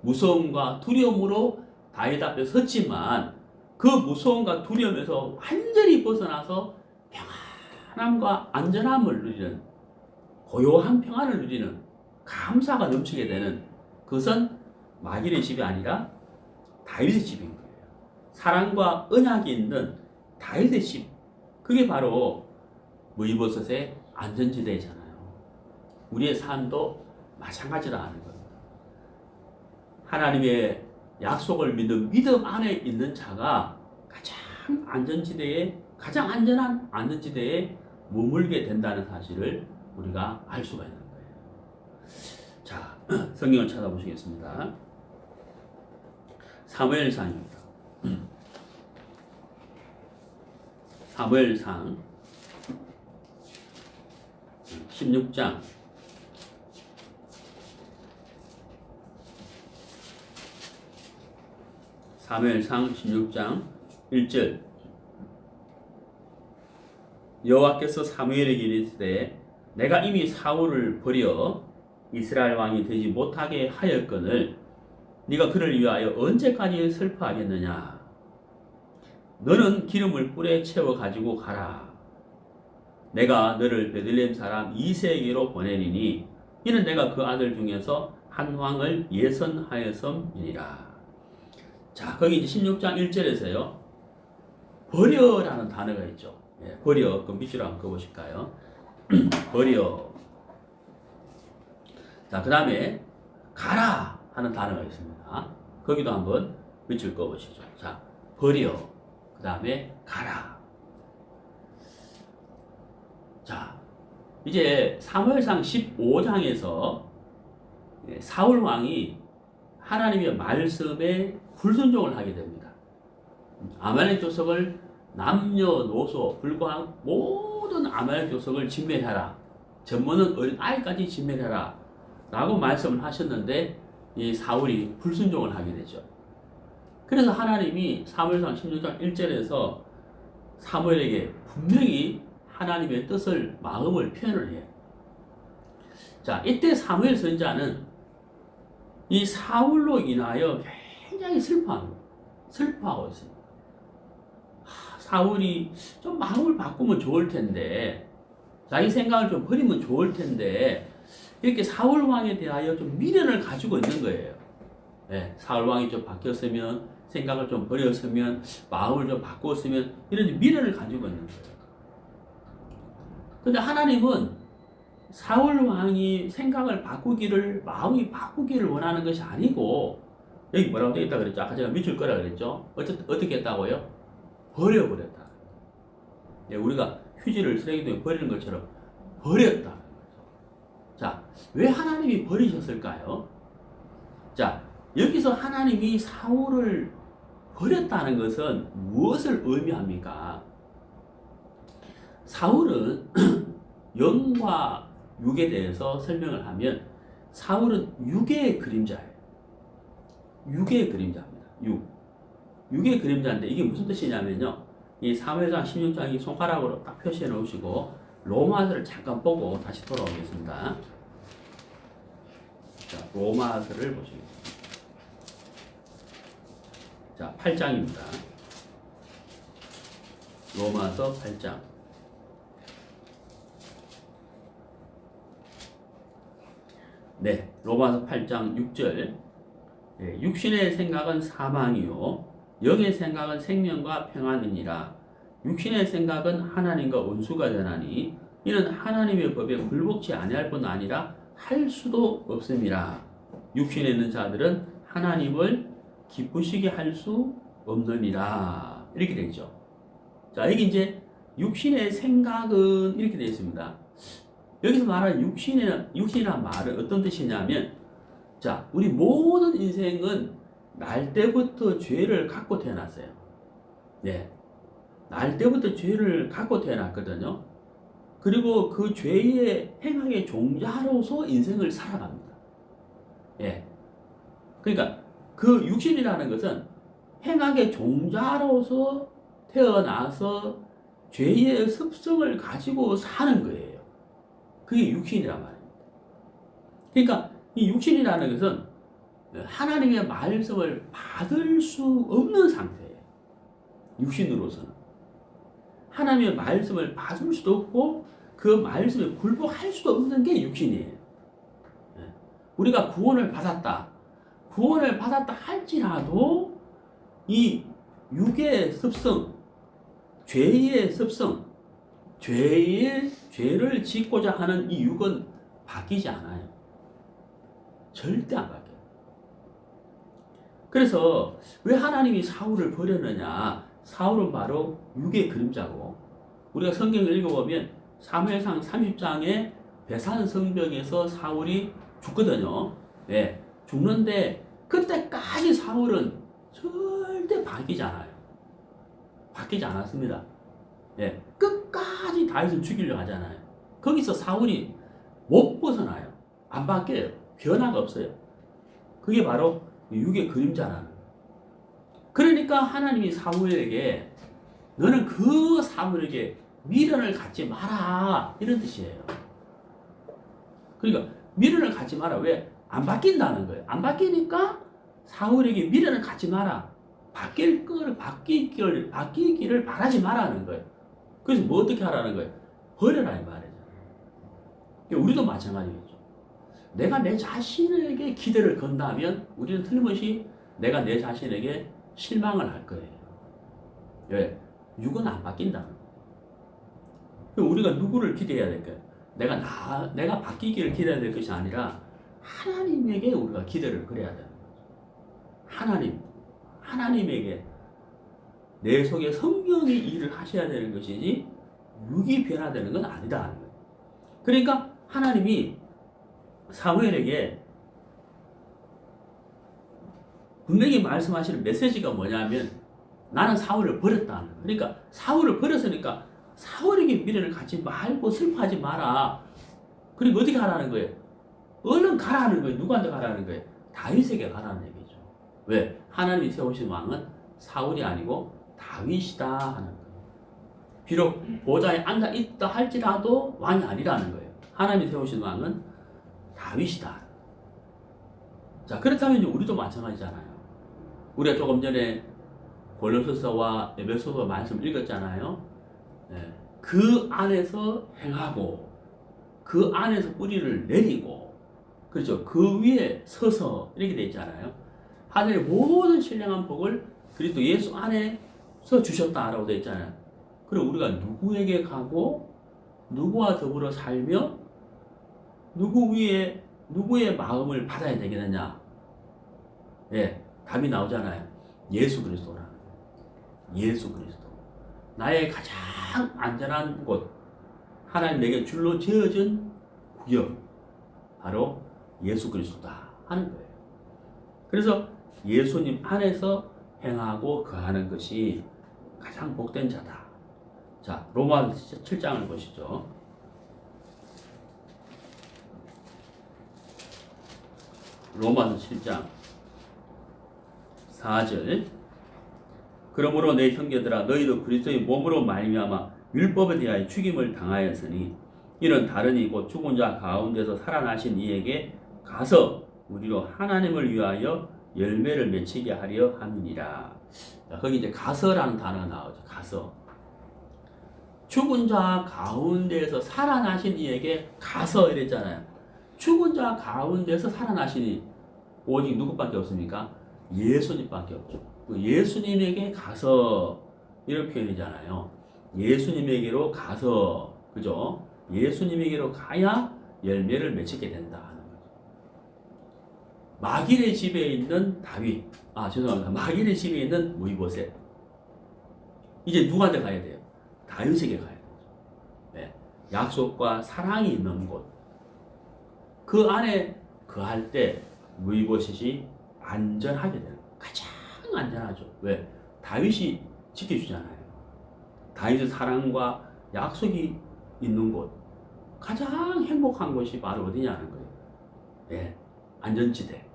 A: 무서움과 두려움으로 다윗 앞에 섰지만 그 무서움과 두려움에서 완전히 벗어나서 평안함과 안전함을 누리는, 고요한 평안을 누리는, 감사가 넘치게 되는, 그것은 마길의 집이 아니라 다윗의 집인 거예요. 사랑과 언약이 있는 다윗의 집, 그게 바로 무이보셋의 안전지대잖아요. 우리의 삶도 마찬가지라는 겁니다. 하나님의 약속을 믿는 믿음 안에 있는 자가 가장 안전한 안전지대에 머물게 된다는 사실을 우리가 알 수가 있는 거예요. 자, 성경을 찾아보시겠습니다. 사무엘상입니다. 사무엘상 16장 사무엘상 16장 1절 여호와께서 사무엘에게 이르시되 내가 이미 사울을 버려 이스라엘 왕이 되지 못하게 하였거늘 네가 그를 위하여 언제까지 슬퍼하겠느냐. 너는 기름을 뿔에 채워 가지고 가라. 내가 너를 베들레헴 사람 이새에게로 보내리니 이는 내가 그 아들 중에서 한 왕을 예선하였음이니라. 자, 거기 이제 16장 1절에서요. 버려라는 단어가 있죠. 버려. 그 밑으로 한번 꺼보실까요? 버려. 자, 그 다음에 가라 하는 단어가 있습니다. 거기도 한번 밑줄 꺼보시죠. 자, 버려. 그 다음에 가라. 자, 이제 사무엘상 15장에서 사울 왕이 하나님의 말씀에 불순종을 하게 됩니다. 아말렉 족속을 남녀노소 불구한 모든 아말렉 족속을 진멸하라. 젖먹는 어린 아이까지 진멸해라 라고 말씀을 하셨는데 이 사울이 불순종을 하게 되죠. 그래서 하나님이 사무엘상 16장 1절에서 사무엘에게 분명히 하나님의 뜻을 마음을 표현을 해요. 자, 이때 사무엘 선지자는 이 사울로 인하여 굉장히 슬퍼하고 있습니다. 사울이 좀 마음을 바꾸면 좋을 텐데, 자기 생각을 좀 버리면 좋을 텐데, 이렇게 사울 왕에 대하여 좀 미련을 가지고 있는 거예요. 네, 사울 왕이 좀 바뀌었으면, 생각을 좀 버렸으면, 마음을 좀 바꾸었으면, 이런 미련을 가지고 있는 거예요. 근데 하나님은 사울 왕이 생각을 바꾸기를, 마음이 바꾸기를 원하는 것이 아니고, 여기 뭐라고 되어 있다 그랬죠? 아까 제가 밑줄 거라 그랬죠? 어떻게 했다고요? 버려버렸다. 예, 우리가 휴지를 쓰레기통에 버리는 것처럼 버렸다. 자, 왜 하나님이 버리셨을까요? 자, 여기서 하나님이 사울을 버렸다는 것은 무엇을 의미합니까? 사울은 영과 육에 대해서 설명을 하면 사울은 육의 그림자예요. 육의 그림자입니다. 육의 그림자인데 이게 무슨 뜻이냐면요. 이 사무엘상 16장 이 손가락으로 딱 표시해 놓으시고 로마서를 잠깐 보고 다시 돌아오겠습니다. 자, 로마서를 보시겠습니다. 자, 8장입니다. 로마서 8장. 네, 로마서 8장 6절. 네, 육신의 생각은 사망이요 영의 생각은 생명과 평안이니라. 육신의 생각은 하나님과 원수가 되나니 이는 하나님의 법에 굴복치 아니할 뿐 아니라 할 수도 없음이라. 육신에 있는 자들은 하나님을 기쁘시게 할 수 없느니라. 이렇게 되어 있죠. 자, 여기 이제 육신의 생각은 이렇게 되어 있습니다. 여기서 말하는 육신이라는 말은 어떤 뜻이냐면, 자, 우리 모든 인생은 날 때부터 죄를 갖고 태어났어요. 네. 날 때부터 죄를 갖고 태어났거든요. 그리고 그 죄의 행악의 종자로서 인생을 살아갑니다. 예. 그러니까 그 육신이라는 것은 행악의 종자로서 태어나서 죄의 습성을 가지고 사는 거예요. 그게 육신이란 말입니다. 그러니까 이 육신이라는 것은 하나님의 말씀을 받을 수 없는 상태예요. 육신으로서는. 하나님의 말씀을 받을 수도 없고 그 말씀에 굴복할 수도 없는 게 육신이에요. 우리가 구원을 받았다 할지라도 이 육의 습성, 죄의 습성, 죄를 짓고자 하는 이 육은 바뀌지 않아요. 절대 안 바뀌어요. 그래서 왜 하나님이 사울을 버렸느냐? 사울은 바로 육의 그림자고, 우리가 성경을 읽어보면 사무엘상 30장에 베산 성벽에서 사울이 죽거든요. 네, 죽는데 그때까지 사울은 절대 바뀌지 않아요. 바뀌지 않았습니다. 네, 끝까지 다윗을 죽이려고 하잖아요. 거기서 사울이 못 벗어나요. 안 바뀌어요. 변화가 없어요. 그게 바로 육의 그림자라는 거예요. 그러니까 하나님이 사무엘에게 너는 그 사무엘에게 미련을 갖지 마라 이런 뜻이에요. 그러니까 미련을 갖지 마라. 왜? 안 바뀐다는 거예요. 안 바뀌니까 사울에게 미련을 갖지 마라. 바뀌기를 바라지 마라는 거예요. 그래서 뭐 어떻게 하라는 거예요? 버려라 이 말이죠. 우리도 마찬가지겠죠. 내가 내 자신에게 기대를 건다면 우리는 틀림없이 내가 내 자신에게 실망을 할 거예요. 왜? 육은 안 바뀐다는 거예요. 우리가 누구를 기대해야 될까요? 내가 바뀌기를 기대해야 될 것이 아니라 하나님에게 우리가 기대를 그려야 되는 거죠. 하나님에게 내 속에 성령이 일을 하셔야 되는 것이지 육이 변화되는 건 아니다 하는 거예요. 그러니까 하나님이 사무엘에게 분명히 말씀하시는 메시지가 뭐냐면 나는 사울을 버렸다. 그러니까 사울을 버렸으니까 사울에게 미련을 갖지 말고 슬퍼하지 마라. 그리고 어떻게 가라는 거예요? 얼른 가라는 거예요. 누구한테 가라는 거예요? 다윗에게 가라는 얘기죠. 왜? 하나님이 세우신 왕은 사울이 아니고 다윗이다 하는 거예요. 비록 보좌에 앉아 있다 할지라도 왕이 아니라는 거예요. 하나님이 세우신 왕은 다윗이다. 자, 그렇다면 이제 우리도 마찬가지잖아요. 우리가 조금 전에 골로새서와 에베소서 말씀 읽었잖아요. 네. 그 안에서 행하고 그 안에서 뿌리를 내리고 그렇죠. 그 위에 서서 이렇게 돼 있잖아요. 하늘의 모든 신령한 복을 그리스도 예수 안에서 주셨다라고 돼 있잖아요. 그럼 우리가 누구에게 가고 누구와 더불어 살며 누구의 마음을 받아야 되겠느냐? 예, 답이 나오잖아요. 예수 그리스도라는 거예요. 예수 그리스도. 나의 가장 안전한 곳, 하나님 내게 줄로 지어진 구역, 바로 예수 그리스도다 하는 거예요. 그래서 예수님 안에서 행하고 거하는 것이 가장 복된 자다. 자, 로마서 7장을 보시죠. 로마서 7장 4절. 그러므로 내 형제들아 너희도 그리스도의 몸으로 말미암아 율법에 대하여 죽임을 당하였으니 이는 다른 이고 죽은 자 가운데서 살아나신 이에게 가서 우리로 하나님을 위하여 열매를 맺히게 하려 함이니라. 거기 이제 가서라는 단어가 나오죠. 가서. 죽은 자 가운데서 살아나신 이에게 가서 이랬잖아요. 죽은 자 가운데서 살아나시니 오직 누구밖에 없습니까? 예수님밖에 없죠. 그 예수님에게 가서 이런 표현이잖아요. 예수님에게로 가서, 그죠? 예수님에게로 가야 열매를 맺히게 된다 하는 거죠. 마길의 집에 있는 다윗, 죄송합니다. 마길의 집에 있는 무이보셋. 이제 누구한테 가야 돼요? 다윗에게 가야 되죠. 네. 약속과 사랑이 있는 곳. 그 안에 거할 때 무이보셋이 안전하게 되는 거예요. 가장 안전하죠. 왜? 다윗이 지켜주잖아요. 다윗의 사랑과 약속이 있는 곳. 가장 행복한 곳이 바로 어디냐는 거예요. 네. 안전지대.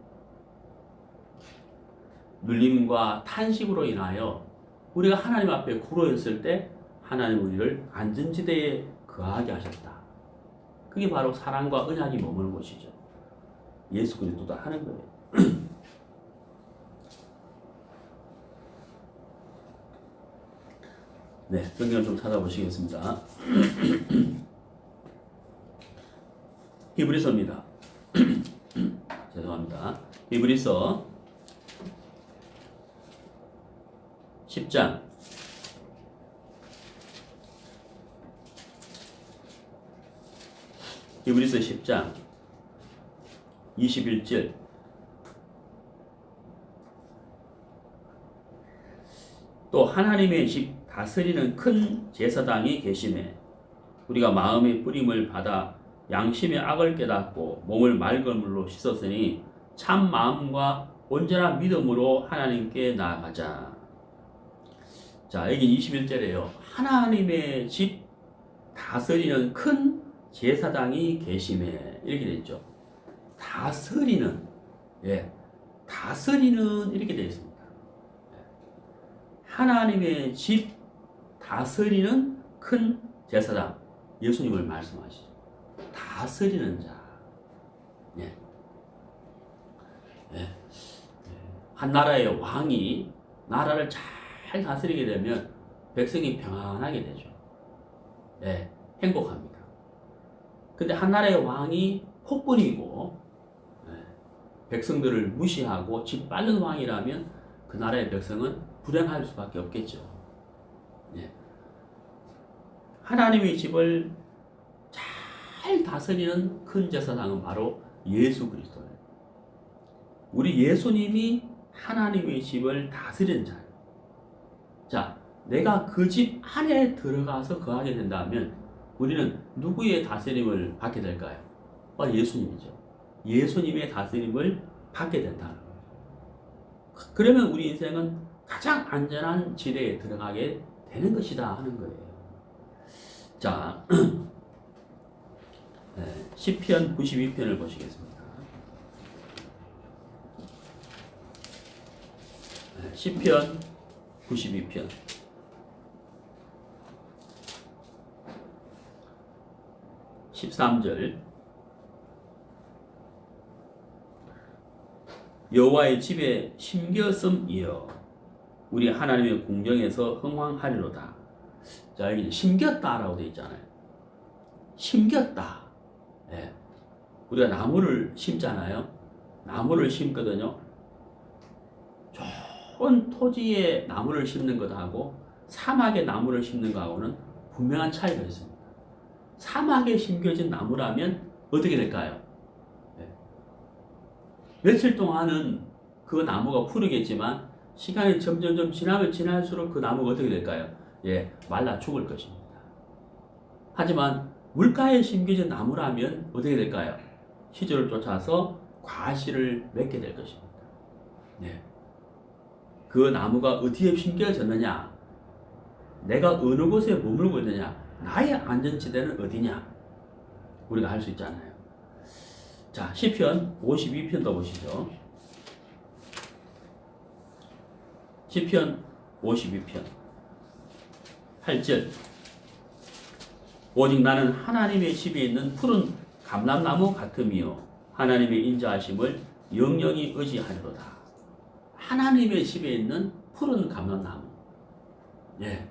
A: 눌림과 탄식으로 인하여 우리가 하나님 앞에 구로였을 때 하나님 우리를 안전지대에 거하게 하셨다. 그게 바로 사랑과 언약이 머무는 곳이죠. 예수 그리스도다 하는 거예요. 네, 성경을 좀 찾아보시겠습니다. 히브리서입니다. 죄송합니다. 히브리서 10장 10장 21절. 또 하나님의 집 다스리는 큰 제사장이 계심에 우리가 마음의 뿌림을 받아 양심의 악을 깨닫고 몸을 맑은 물로 씻었으니 참 마음과 온전한 믿음으로 하나님께 나아가자. 자, 여기 21절에요. 하나님의 집 다스리는 큰 제사장이 계심에 이렇게 되어 있죠. 다스리는, 다스리는 이렇게 되어 있습니다. 하나님의 집 다스리는 큰 제사장, 예수님을 말씀하시죠. 다스리는 자. 한 나라의 왕이 나라를 잘 다스리게 되면 백성이 평안하게 되죠. 행복합니다. 근데 한 나라의 왕이 폭군이고 백성들을 무시하고 짓밟는 왕이라면 그 나라의 백성은 불행할 수밖에 없겠죠. 하나님의 집을 잘 다스리는 큰 제사장은 바로 예수 그리스도예요. 우리 예수님이 하나님의 집을 다스리는 자예요. 자, 내가 그 집 안에 들어가서 거하게 된다면 우리는 누구의 다스림을 받게 될까요? 예수님이죠. 예수님의 다스림을 받게 된다는 거예요. 그러면 우리 인생은 가장 안전한 지대에 들어가게 되는 것이다 하는 거예요. 자, 시편 92편을 보시겠습니다. 시편 92편 13절 여호와의 집에 심겼음이여 우리 하나님의 궁정에서 흥왕하리로다. 자, 여기 심겼다라고 되어 있잖아요. 심겼다. 예. 우리가 나무를 심잖아요. 나무를 심거든요. 좋은 토지에 나무를 심는 것하고 사막에 나무를 심는 것하고는 분명한 차이가 있습니다. 사막에 심겨진 나무라면 어떻게 될까요? 예. 며칠 동안은 그 나무가 푸르겠지만 시간이 점점 지나면 지날수록 그 나무가 어떻게 될까요? 예, 말라 죽을 것입니다. 하지만 물가에 심겨진 나무라면 어떻게 될까요? 시절을 쫓아서 과실을 맺게 될 것입니다. 네. 그 나무가 어디에 심겨졌느냐? 내가 어느 곳에 머물고 있느냐? 나의 안전지대는 어디냐? 우리가 알 수 있잖아요. 자, 시편 52편도 보시죠. 시편 52편 8절 오직 나는 하나님의 집에 있는 푸른 감람나무 같음이요 하나님의 인자하심을 영영히 의지하리로다. 하나님의 집에 있는 푸른 감람나무. 예.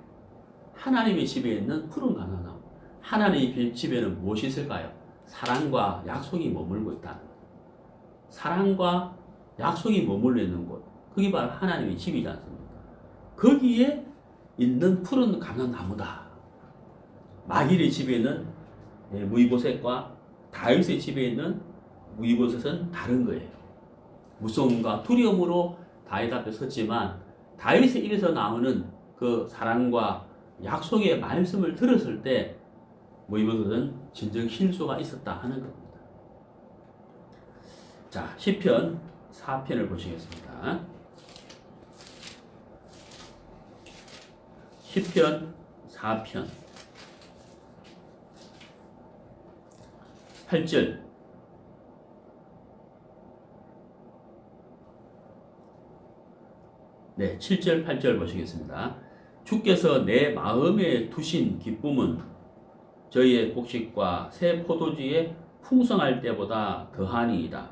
A: 하나님의 집에 있는 푸른 감람나무. 하나님의 집에는 무엇이 있을까요? 사랑과 약속이 머물고 있다는 것. 사랑과 약속이 머물러 있는 곳. 그게 바로 하나님의 집이지 않습니까? 거기에 있는 푸른 감람나무다. 마길의 집에 있는 무이보셋과 다윗의 집에 있는 무이보셋은 다른 거예요. 무서움과 두려움으로 다윗 앞에 섰지만 다윗의 입에서 나오는 그 사랑과 약속의 말씀을 들었을 때 무이보셋은 진정 실수가 있었다 하는 겁니다. 자, 시편 4편을 보시겠습니다. 시편 4편 8절 네, 7절 8절 보시겠습니다. 주께서 내 마음에 두신 기쁨은 저희의 곡식과 새 포도주에 풍성할 때보다 더하니이다.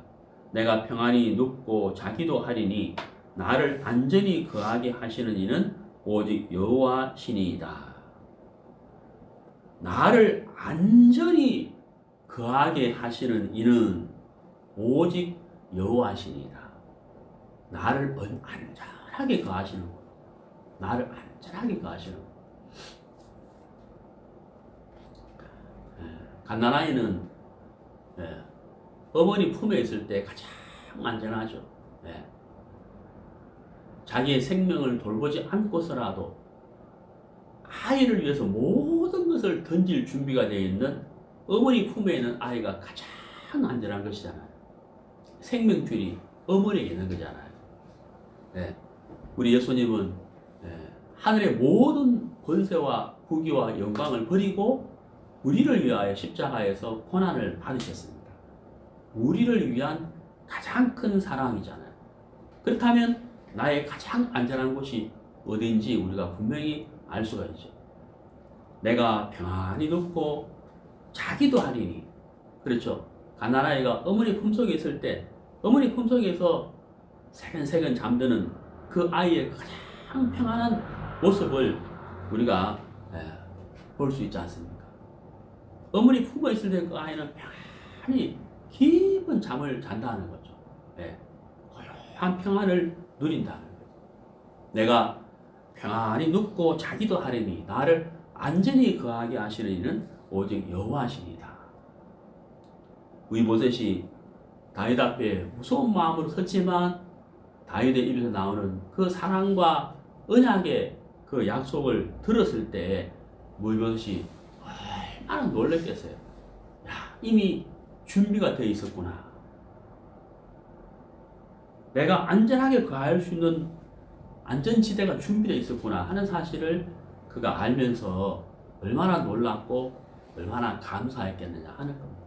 A: 내가 평안히 눕고 자기도 하리니 나를 안전히 거하게 하시는 이는 오직 여호와시니이다. 나를 안전히 거하게 하시는 이는 오직 여호와시니이다. 나를 안전하게 거하시는 것. 나를 안전하게 거하시는 것. 갓난아이는 어머니 품에 있을 때 가장 안전하죠. 자기의 생명을 돌보지 않고서라도 아이를 위해서 모든 것을 던질 준비가 되어 있는 어머니 품에 있는 아이가 가장 안전한 것이잖아요. 생명줄이 어머니에게 있는 거잖아요. 우리 예수님은 하늘의 모든 권세와 부귀와 영광을 버리고 우리를 위하여 십자가에서 고난을 받으셨습니다. 우리를 위한 가장 큰 사랑이잖아요. 그렇다면 나의 가장 안전한 곳이 어딘지 우리가 분명히 알 수가 있죠. 내가 평안히 눕고 자기도 하리니. 그렇죠. 갓난아이가 어머니 품속에 있을 때 어머니 품속에서 새근새근 잠드는 그 아이의 가장 평안한 모습을 우리가 볼 수 있지 않습니까? 어머니 품에 있을 때 그 아이는 평안히 깊은 잠을 잔다는 거죠. 고요한 평안을 누린다는 거죠. 내가 평안히 눕고 자기도 하리니 나를 안전히 거하게 하시는 이는 오직 여호와시니이다. 무이보셋이 다윗 앞에 무서운 마음으로 섰지만 다윗의 입에서 나오는 그 사랑과 언약의 그 약속을 들었을 때 무이보셋이 얼마나 놀랐겠어요. 야, 이미 준비가 되어 있었구나. 내가 안전하게 거할 수 있는 안전지대가 준비되어 있었구나 하는 사실을 그가 알면서 얼마나 놀랐고 얼마나 감사했겠느냐 하는 겁니다.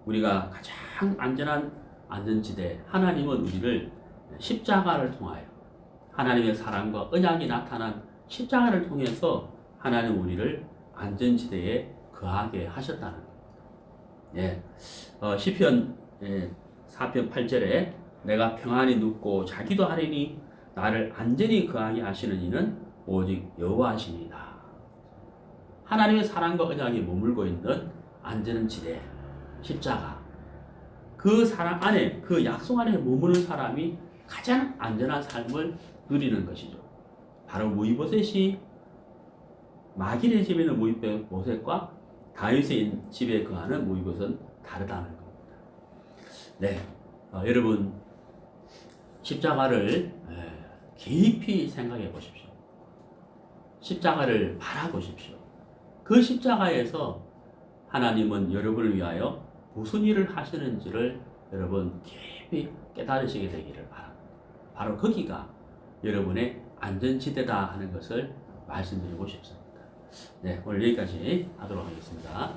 A: 우리가 가장 안전한 안전지대, 하나님은 우리를 십자가를 통하여 하나님의 사랑과 언약이 나타난 십자가를 통해서 하나님 우리를 안전지대에 거하게 하셨다는 겁니다. 예, 시편 4편 8절에 내가 평안히 눕고 자기도 하리니 나를 안전히 거하게 하시는 이는 오직 여호와시니이다. 하나님의 사랑과 언약이 머물고 있는 안전한 지대, 십자가. 그 사랑 안에, 그 약속 안에 머무는 사람이 가장 안전한 삶을 누리는 것이죠. 바로 무이보셋이 마길의 집에 있는 무이보셋과 다윗의 집에 거하는 무이보셋은 다르다는 겁니다. 네, 여러분 십자가를 깊이 생각해 보십시오. 십자가를 바라보십시오. 그 십자가에서 하나님은 여러분을 위하여 무슨 일을 하시는지를 여러분 깊이 깨달으시게 되기를 바랍니다. 바로 거기가 여러분의 안전지대다 하는 것을 말씀드리고 싶습니다. 네, 오늘 여기까지 하도록 하겠습니다.